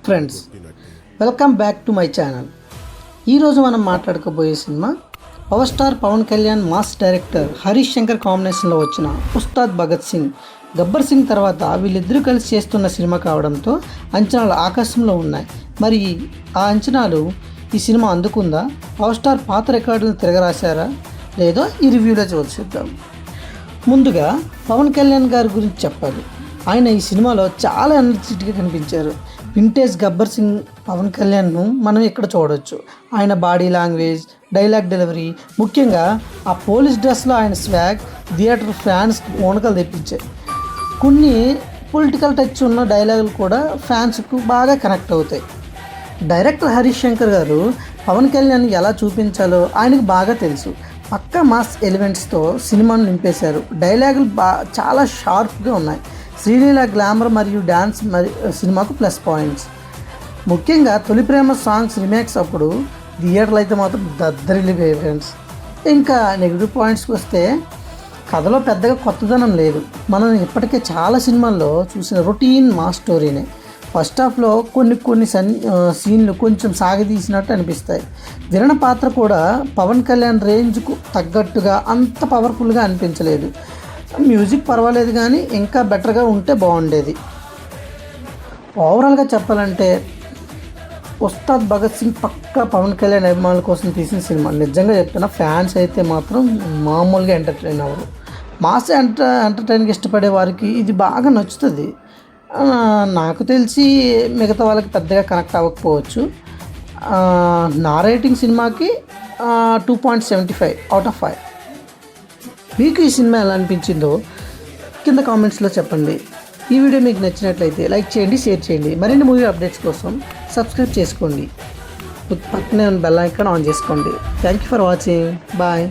Friends, welcome back to my channel. ఈరోజు మనం మాట్లాడుకోబోయే సినిమా power star Pavan Kalyan mass director Harish Shankar కాంబినేషన్లో వచ్చిన ఉస్తాద్ భగత్ సింగ్. గబ్బర్ సింగ్ తర్వాత వీళ్ళిద్దరూ కలిసి చేస్తున్న సినిమా కావడంతో అంచనాలు ఆకాశంలో ఉన్నాయి. మరి ఆ అంచనాలు ఈ సినిమా అందుకుందా? పవర్ స్టార్ పాత రికార్డులను తిరగరాశారా లేదో ఈ రివ్యూలో చూద్దాం. ముందుగా పవన్ కళ్యాణ్ గారి గురించి చెప్పాలి. ఆయన ఈ సినిమాలో చాలా ఎనర్జెటిక్గా కనిపించారు. వింటేజ్ గబ్బర్ సింగ్ పవన్ కళ్యాణ్ను మనం ఇక్కడ చూడవచ్చు. ఆయన బాడీ లాంగ్వేజ్, డైలాగ్ డెలివరీ, ముఖ్యంగా ఆ పోలీస్ డ్రెస్లో ఆయన స్వాగ్ థియేటర్ ఫ్యాన్స్కి పూనకలు తెప్పించాయి. కొన్ని పొలిటికల్ టచ్ ఉన్న డైలాగులు కూడా ఫ్యాన్స్కు బాగా కనెక్ట్ అవుతాయి. డైరెక్టర్ హరీష్ శంకర్ గారు పవన్ కళ్యాణ్ ఎలా చూపించాలో ఆయనకు బాగా తెలుసు. పక్కా మాస్ ఎలిమెంట్స్తో సినిమాను నింపేశారు. డైలాగులు చాలా షార్ప్గా ఉన్నాయి. శ్రీలీల గ్లామర్ మరియు డ్యాన్స్ సినిమాకు ప్లస్ పాయింట్స్. ముఖ్యంగా తొలి ప్రేమ సాంగ్స్ రీమేక్స్ అప్పుడు థియేటర్లు అయితే మాత్రం దద్దరిల్లిపోయాయి ఫ్రెండ్స్. ఇంకా నెగిటివ్ పాయింట్స్కి వస్తే కథలో పెద్దగా కొత్తదనం లేదు. మనం ఇప్పటికే చాలా సినిమాల్లో చూసిన రొటీన్ మాస్ స్టోరీనే. ఫస్ట్ హాఫ్లో కొన్ని సీన్లు కొంచెం సాగదీసినట్టు అనిపిస్తాయి. విలన పాత్ర కూడా పవన్ కళ్యాణ్ రేంజ్కు తగ్గట్టుగా అంత పవర్ఫుల్గా అనిపించలేదు. మ్యూజిక్ పర్వాలేదు కానీ ఇంకా బెటర్గా ఉంటే బాగుండేది. ఓవరాల్గా చెప్పాలంటే ఉస్తాద్ భగత్ సింగ్ పక్కా పవన్ కళ్యాణ్ అభిమానుల కోసం తీసిన సినిమా. నిజంగా చెప్తున్నా, ఫ్యాన్స్ అయితే మాత్రం మామూలుగా ఎంటర్టైన్ అవ్వరు. మాస్ ఎంటర్టైన్గా ఇష్టపడే వారికి ఇది బాగా నచ్చుతుంది. నాకు తెలిసి మిగతా వాళ్ళకి పెద్దగా కనెక్ట్ అవ్వకపోవచ్చు. నా రేటింగ్ సినిమాకి 2.75 అవుట్ ఆఫ్ 5. మీకు ఈ సినిమా ఎలా అనిపించిందో కింద కామెంట్స్లో చెప్పండి. ఈ వీడియో మీకు నచ్చినట్లయితే లైక్ చేయండి, షేర్ చేయండి. మరిన్ని మూవీ అప్డేట్స్ కోసం సబ్స్క్రైబ్ చేసుకోండి. పక్కనే ఉన్న బెల్ ఐకాన్ ఆన్ చేసుకోండి. Thank you for watching. Bye.